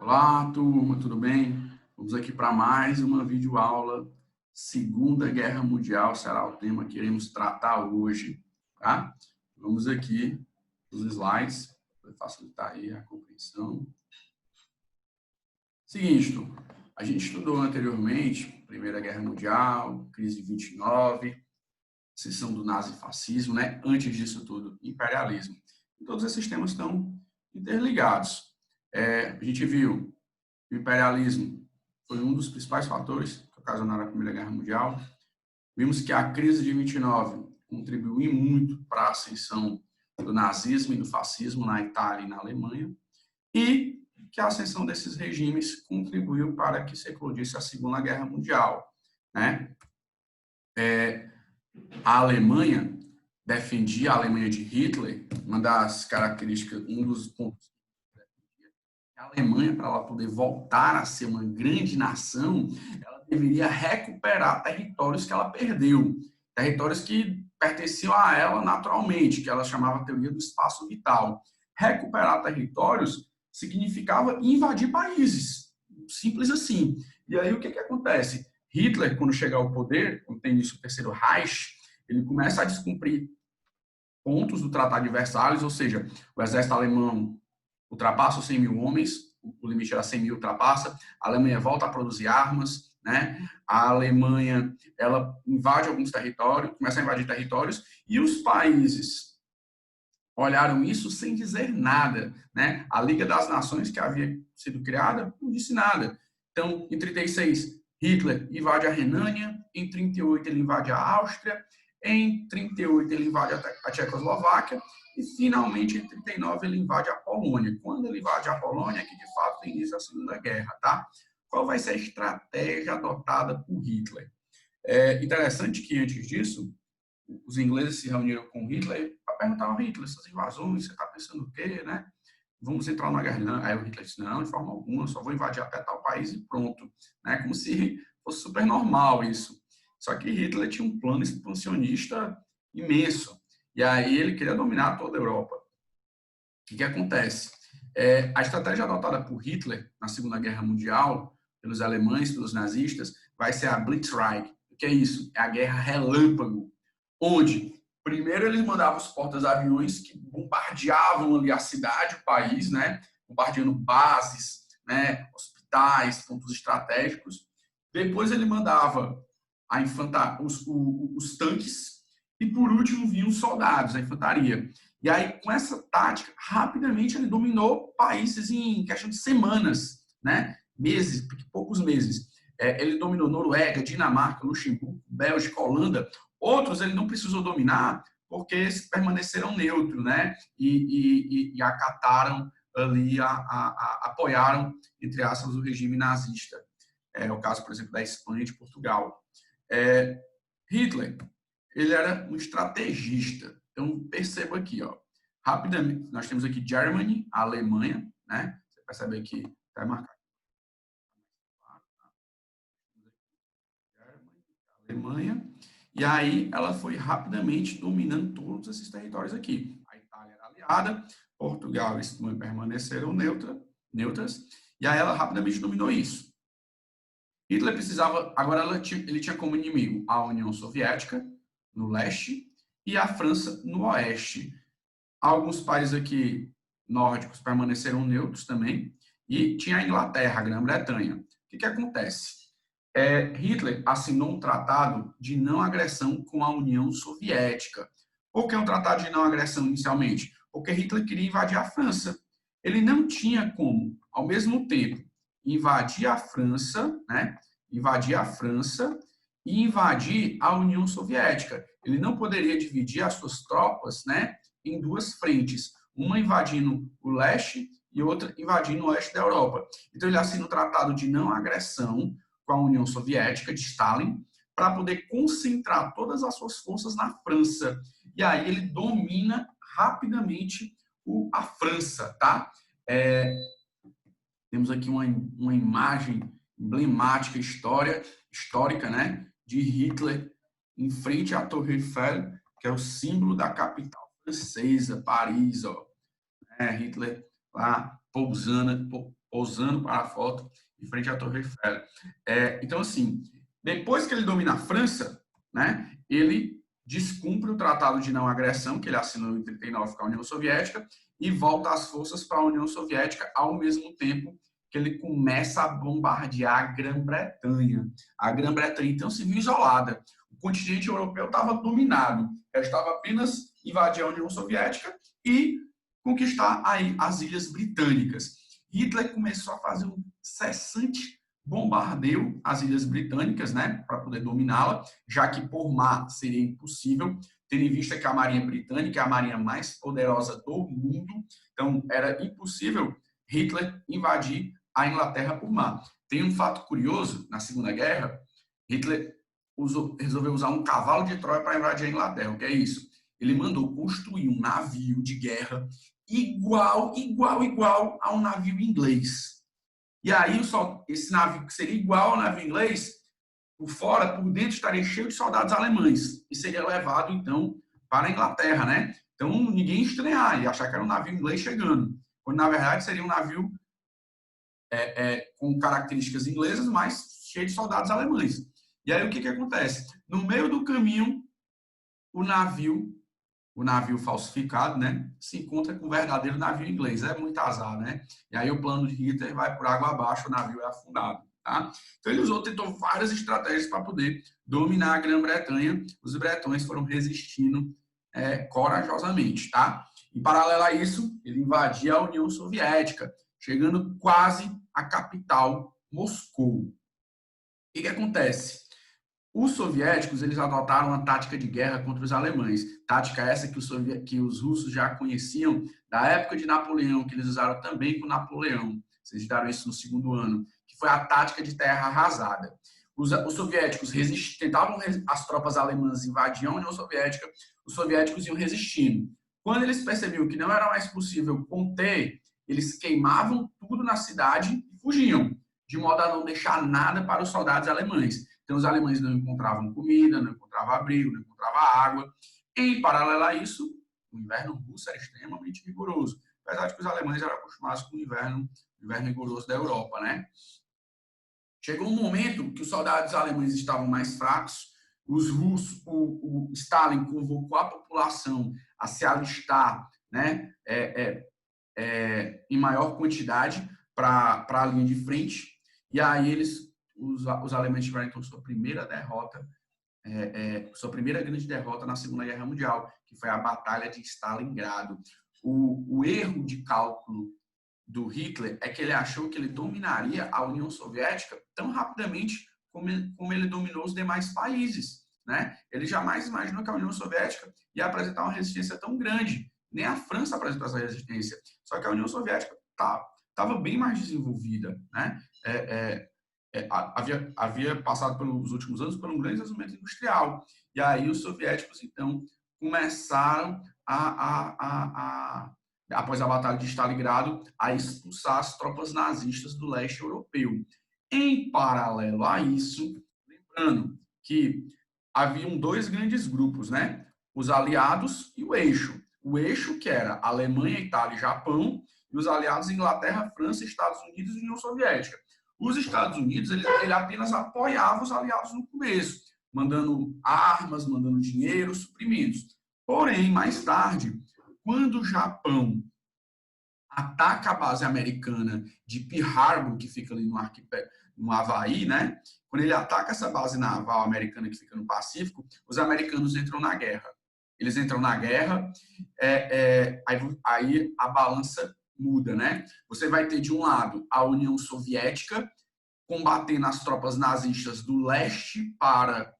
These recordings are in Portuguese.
Olá, turma, tudo bem? Vamos aqui para mais uma videoaula. Segunda Guerra Mundial será o tema que iremos tratar hoje, tá? Vamos aqui os slides, para facilitar aí a compreensão. Seguinte, turma, a gente estudou anteriormente Primeira Guerra Mundial, crise de 29, ascensão do nazifascismo, né? Antes disso tudo, imperialismo. E todos esses temas estão interligados. A gente viu o imperialismo foi um dos principais fatores que ocasionaram a Primeira Guerra Mundial. Vimos que a crise de 29 contribuiu muito para a ascensão do nazismo e do fascismo na Itália e na Alemanha, e que a ascensão desses regimes contribuiu para que se eclodisse a Segunda Guerra Mundial, né? A Alemanha defendia, a Alemanha de Hitler, uma das características, um dos pontos a Alemanha, para ela poder voltar a ser uma grande nação, ela deveria recuperar territórios que ela perdeu, territórios que pertenciam a ela naturalmente, que ela chamava a teoria do espaço vital. Recuperar territórios significava invadir países, simples assim. E aí o que acontece? Hitler, quando chega ao poder, quando tem início o Terceiro Reich, ele começa a descumprir pontos do Tratado de Versalhes, ou seja, o exército alemão ultrapassa os 100 mil homens, o limite era 100 mil, ultrapassa, a Alemanha volta a produzir armas, né? A Alemanha, ela invade alguns territórios, começa a invadir territórios, e os países olharam isso sem dizer nada, né? A Liga das Nações, que havia sido criada, não disse nada. Então, em 36, Hitler invade a Renânia, em 38 ele invade a Áustria, em 38 ele invade a Tchecoslováquia, e finalmente em 39 ele invade a Polônia. Quando ele invade a Polônia, é que de fato tem início a Segunda Guerra, tá? Qual vai ser a estratégia adotada por Hitler? É interessante que antes disso, os ingleses se reuniram com Hitler para perguntar ao Hitler, essas invasões, você está pensando o quê, né? Vamos entrar na guerra, não. Aí o Hitler disse, não, de forma alguma, só vou invadir até tal país e pronto, né? Como se fosse super normal isso. Só que Hitler tinha um plano expansionista imenso, e aí ele queria dominar toda a Europa. O que acontece? A estratégia adotada por Hitler na Segunda Guerra Mundial, pelos alemães, pelos nazistas, vai ser a Blitzkrieg. O que é isso? É a guerra relâmpago, onde primeiro eles mandavam os portas-aviões que bombardeavam ali a cidade, o país, né? Bombardeando bases, né? Hospitais, pontos estratégicos. Depois ele mandava os tanques e, por último, vinham os soldados, a infantaria. E aí, com essa tática, rapidamente ele dominou países em questão de semanas, né? Meses, poucos meses. Ele dominou Noruega, Dinamarca, Luxemburgo, Bélgica, Holanda. Outros ele não precisou dominar porque permaneceram neutros, né? E acataram ali, apoiaram, entre aspas, o regime nazista. É o caso, por exemplo, da Espanha e de Portugal. Hitler, ele era um estrategista. Então, perceba aqui, ó. Rapidamente, nós temos aqui Germany, a Alemanha, né? Você percebe aqui, vai marcar. Alemanha. E aí ela foi rapidamente dominando todos esses territórios aqui. A Itália era aliada, Portugal e Espanha permaneceram neutras, e aí ela rapidamente dominou isso. Hitler precisava, agora ele tinha como inimigo a União Soviética, no leste, e a França, no oeste. Alguns países aqui nórdicos permaneceram neutros também, e tinha a Inglaterra, a Grã-Bretanha. O que acontece? Hitler assinou um tratado de não agressão com a União Soviética. Por que um tratado de não agressão inicialmente? Porque Hitler queria invadir a França. Ele não tinha como, ao mesmo tempo, invadir a França, né? Invadir a França e invadir a União Soviética. Ele não poderia dividir as suas tropas, né, em duas frentes, uma invadindo o leste e outra invadindo o oeste da Europa. Então ele assina um tratado de não agressão com a União Soviética, de Stalin, para poder concentrar todas as suas forças na França. E aí ele domina rapidamente a França, tá? Temos aqui uma imagem emblemática, histórica, né, de Hitler em frente à Torre Eiffel, que é o símbolo da capital francesa, Paris, ó. Hitler lá posando para a foto em frente à Torre Eiffel. Então, assim, depois que ele domina a França, né, ele descumpre o Tratado de Não Agressão, que ele assinou em 1939 com a União Soviética, e volta as forças para a União Soviética ao mesmo tempo que ele começa a bombardear a Grã-Bretanha. A Grã-Bretanha, então, se viu isolada. O continente europeu estava dominado, restava apenas invadir a União Soviética e conquistar aí as Ilhas Britânicas. Hitler começou a fazer um cessante bombardeio às Ilhas Britânicas, né, para poder dominá-la, já que por mar seria impossível, tendo em vista que a Marinha Britânica é a marinha mais poderosa do mundo, então era impossível Hitler invadir a Inglaterra por mar. Tem um fato curioso, na Segunda Guerra, Hitler resolveu usar um cavalo de Troia para invadir a Inglaterra. O que é isso? Ele mandou construir um navio de guerra igual a um navio inglês. E aí, esse navio que seria igual ao navio inglês, por fora, por dentro, estaria cheio de soldados alemães. E seria levado, então, para a Inglaterra, né? Então, ninguém estranhar e achar que era um navio inglês chegando. Quando, na verdade, seria um navio com características inglesas, mas cheio de soldados alemães. E aí, o que acontece? No meio do caminho, o navio falsificado, né, se encontra com o verdadeiro navio inglês. É muito azar, né? E aí o plano de Hitler vai por água abaixo, o navio é afundado, tá? Então ele tentou várias estratégias para poder dominar a Grã-Bretanha. Os bretões foram resistindo corajosamente, tá? Em paralelo a isso, ele invadia a União Soviética, chegando quase à capital, Moscou. O que acontece? Os soviéticos eles adotaram uma tática de guerra contra os alemães. Tática essa que os russos já conheciam da época de Napoleão, que eles usaram também com Napoleão. Vocês estudaram isso no segundo ano, que foi a tática de terra arrasada. Os soviéticos tentavam, as tropas alemãs invadiam a União Soviética, os soviéticos iam resistindo. Quando eles percebiam que não era mais possível conter, eles queimavam tudo na cidade e fugiam, de modo a não deixar nada para os soldados alemães. Então, os alemães não encontravam comida, não encontravam abrigo, não encontravam água. Em paralelo a isso, o inverno russo era extremamente rigoroso, apesar de que os alemães eram acostumados com o inverno rigoroso da Europa, né? Chegou um momento que os soldados alemães estavam mais fracos, os russos, o Stalin convocou a população a se alistar, né, em maior quantidade para a linha de frente, e aí os alemães tiveram então sua primeira derrota, sua primeira grande derrota na Segunda Guerra Mundial, que foi a Batalha de Stalingrado. O erro de cálculo do Hitler é que ele achou que ele dominaria a União Soviética tão rapidamente como ele dominou os demais países, né? Ele jamais imaginou que a União Soviética ia apresentar uma resistência tão grande. Nem a França apresentou essa resistência. Só que a União Soviética estava bem mais desenvolvida, né? Havia passado pelos últimos anos por um grande desenvolvimento industrial. E aí os soviéticos, então, começaram após a Batalha de Stalingrado, a expulsar as tropas nazistas do leste europeu. Em paralelo a isso, lembrando que haviam dois grandes grupos, né? Os aliados e o eixo. O eixo, que era Alemanha, Itália e Japão, e os aliados Inglaterra, França, Estados Unidos e União Soviética. Os Estados Unidos, ele apenas apoiava os aliados no começo, mandando armas, mandando dinheiro, suprimentos. Porém, mais tarde, quando o Japão ataca a base americana de Pearl Harbor, que fica ali no Havaí, né? Quando ele ataca essa base naval americana que fica no Pacífico, os americanos entram na guerra. Eles entram na guerra, aí a balança muda, né? Você vai ter, de um lado, a União Soviética combatendo as tropas nazistas do leste para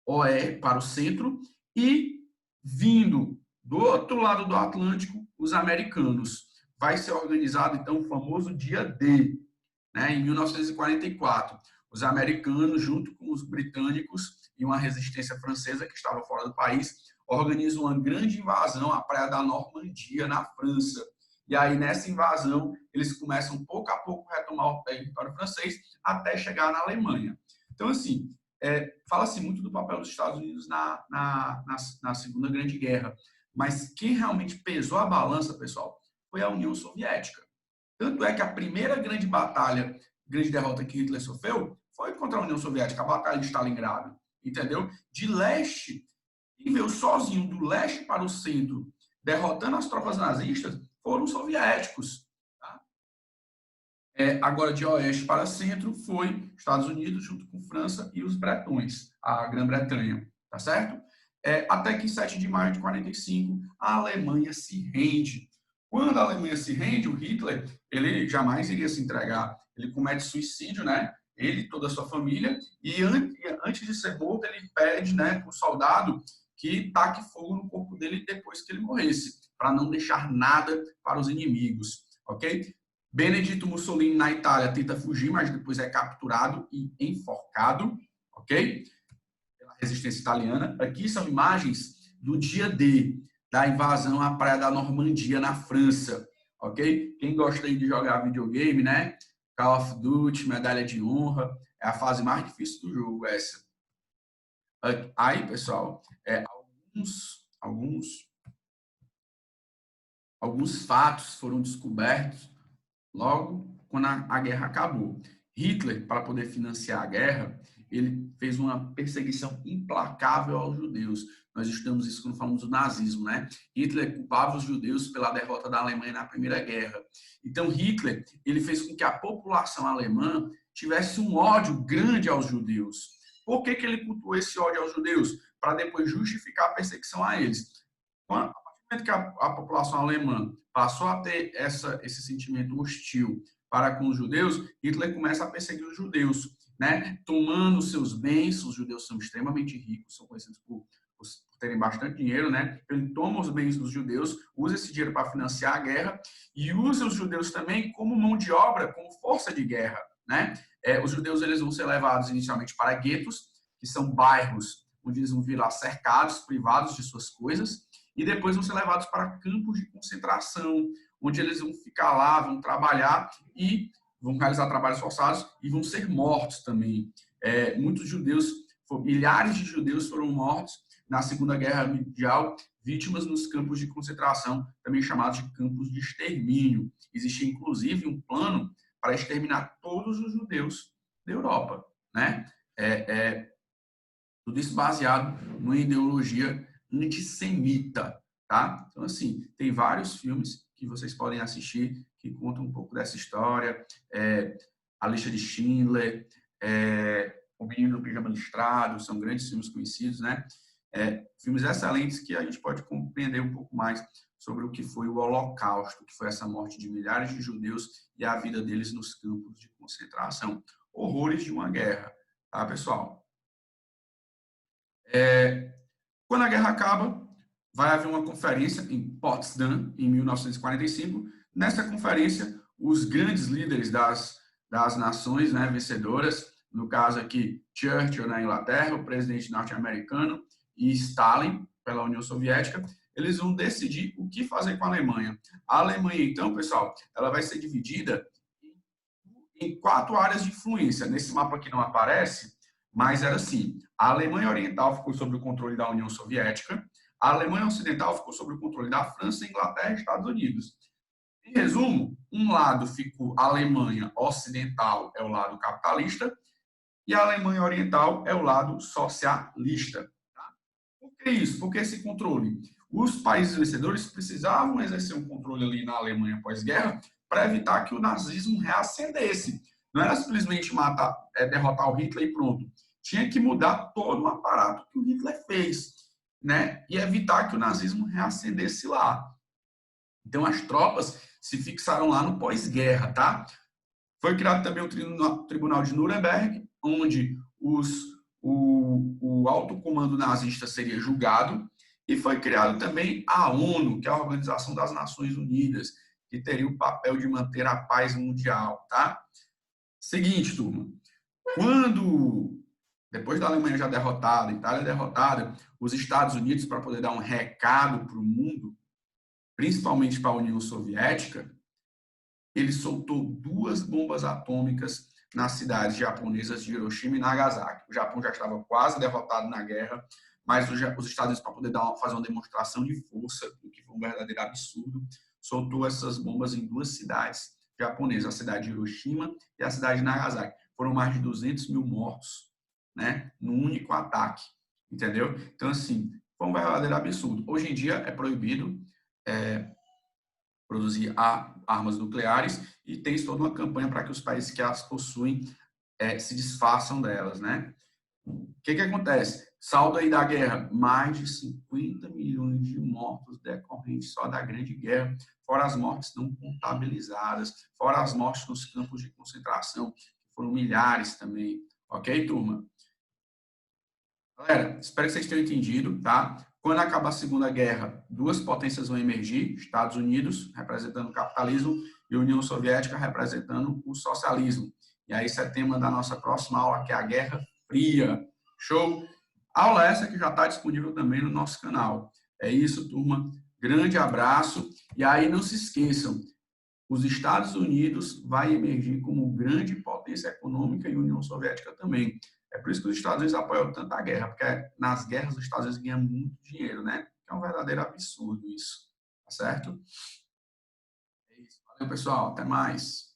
o centro e vindo do outro lado do Atlântico os americanos. Vai ser organizado, então, o famoso Dia D, né? Em 1944. Os americanos, junto com os britânicos e uma resistência francesa que estava fora do país, organizam uma grande invasão à Praia da Normandia, na França. E aí, nessa invasão, eles começam, pouco a pouco, a retomar o território francês até chegar na Alemanha. Então, assim, fala-se muito do papel dos Estados Unidos na Segunda Grande Guerra, mas quem realmente pesou a balança, pessoal, foi a União Soviética. Tanto é que a primeira grande batalha, grande derrota que Hitler sofreu, foi contra a União Soviética, a Batalha de Stalingrado, entendeu? De leste, quem veio sozinho do leste para o centro, derrotando as tropas nazistas, foram os soviéticos. Tá? Agora, de oeste para centro, foi Estados Unidos, junto com França e os bretões, a Grã-Bretanha, tá certo? Até que em 7 de maio de 45, a Alemanha se rende. Quando a Alemanha se rende, o Hitler, ele jamais iria se entregar. Ele comete suicídio, né? Ele e toda a sua família, e antes de ser morto, ele pede, né, para o soldado que taque fogo no corpo dele depois que ele morresse, para não deixar nada para os inimigos, ok? Benedito Mussolini, na Itália, tenta fugir, mas depois é capturado e enforcado, ok? Pela resistência italiana. Aqui são imagens do dia D, da invasão à Praia da Normandia, na França, ok? Quem gosta aí de jogar videogame, né? Call of Duty, medalha de honra, é a fase mais difícil do jogo, essa. Aí, pessoal, alguns fatos foram descobertos logo quando a guerra acabou. Hitler, para poder financiar a guerra, ele fez uma perseguição implacável aos judeus. Nós estudamos isso quando falamos do nazismo, né? Hitler culpava os judeus pela derrota da Alemanha na Primeira Guerra. Então, Hitler, ele fez com que a população alemã tivesse um ódio grande aos judeus. Por que ele cultuou esse ódio aos judeus? Para depois justificar a perseguição a eles. A partir do momento que a população alemã passou a ter esse sentimento hostil para com os judeus, Hitler começa a perseguir os judeus, né? Tomando seus bens. Os judeus são extremamente ricos, são conhecidos por terem bastante dinheiro, né? Ele toma os bens dos judeus, usa esse dinheiro para financiar a guerra e usa os judeus também como mão de obra, como força de guerra, né? Os judeus, eles vão ser levados inicialmente para guetos, que são bairros onde eles vão virar cercados, privados de suas coisas, e depois vão ser levados para campos de concentração, onde eles vão ficar lá, vão trabalhar e vão realizar trabalhos forçados e vão ser mortos também. Muitos judeus, milhares de judeus foram mortos na Segunda Guerra Mundial, vítimas nos campos de concentração, também chamados de campos de extermínio. Existia, inclusive, um plano para exterminar todos os judeus da Europa, né? Tudo isso baseado numa ideologia antissemita, tá? Então, assim, tem vários filmes que vocês podem assistir que contam um pouco dessa história. A Lista de Schindler, O Menino do Pijama Listrado, são grandes filmes conhecidos, né? Filmes excelentes que a gente pode compreender um pouco mais sobre o que foi o Holocausto, que foi essa morte de milhares de judeus e a vida deles nos campos de concentração. Horrores de uma guerra, tá, pessoal? Quando a guerra acaba, vai haver uma conferência em Potsdam, em 1945. Nessa conferência, os grandes líderes das nações, né, vencedoras, no caso aqui, Churchill na Inglaterra, o presidente norte-americano, e Stalin, pela União Soviética, eles vão decidir o que fazer com a Alemanha. A Alemanha, então, pessoal, ela vai ser dividida em 4 áreas de influência. Nesse mapa aqui não aparece, mas era assim: a Alemanha Oriental ficou sob o controle da União Soviética, a Alemanha Ocidental ficou sob o controle da França, Inglaterra e Estados Unidos. Em resumo, um lado ficou a Alemanha Ocidental, é o lado capitalista, e a Alemanha Oriental é o lado socialista. Tá? Por que isso? Por que esse controle? Os países vencedores precisavam exercer um controle ali na Alemanha pós-guerra para evitar que o nazismo reacendesse. Não era simplesmente derrotar o Hitler e pronto. Tinha que mudar todo o aparato que o Hitler fez, né? E evitar que o nazismo reacendesse lá. Então, as tropas se fixaram lá no pós-guerra, tá? Foi criado também o Tribunal de Nuremberg, onde o alto comando nazista seria julgado, e foi criado também a ONU, que é a Organização das Nações Unidas, que teria o papel de manter a paz mundial, tá? Seguinte, turma, depois da Alemanha já derrotada, a Itália derrotada, os Estados Unidos, para poder dar um recado para o mundo, principalmente para a União Soviética, ele soltou 2 bombas atômicas nas cidades japonesas de Hiroshima e Nagasaki. O Japão já estava quase derrotado na guerra, mas os Estados Unidos, para poder fazer uma demonstração de força, o que foi um verdadeiro absurdo, soltou essas bombas em 2 cidades japonesa, a cidade de Hiroshima e a cidade de Nagasaki. Foram mais de 200 mil mortos, né, num único ataque, entendeu? Então, assim, foi um verdadeiro absurdo. Hoje em dia é proibido produzir armas nucleares e tem toda uma campanha para que os países que as possuem se desfaçam delas, né? O que acontece? Saldo aí da guerra, mais de 50 milhões de mortos decorrentes só da Grande Guerra, fora as mortes não contabilizadas, fora as mortes nos campos de concentração, que foram milhares também. Ok, turma? Galera, espero que vocês tenham entendido, tá? Quando acabar a Segunda Guerra, duas potências vão emergir, Estados Unidos, representando o capitalismo, e a União Soviética, representando o socialismo. E aí, isso é tema da nossa próxima aula, que é a Guerra Fria. Show? Aula essa que já está disponível também no nosso canal. É isso, turma. Grande abraço. E aí, não se esqueçam, os Estados Unidos vai emergir como grande potência econômica e a União Soviética também. É por isso que os Estados Unidos apoiam tanto a guerra, porque nas guerras os Estados Unidos ganham muito dinheiro, né? É um verdadeiro absurdo isso, tá certo? É isso. Valeu, pessoal. Até mais.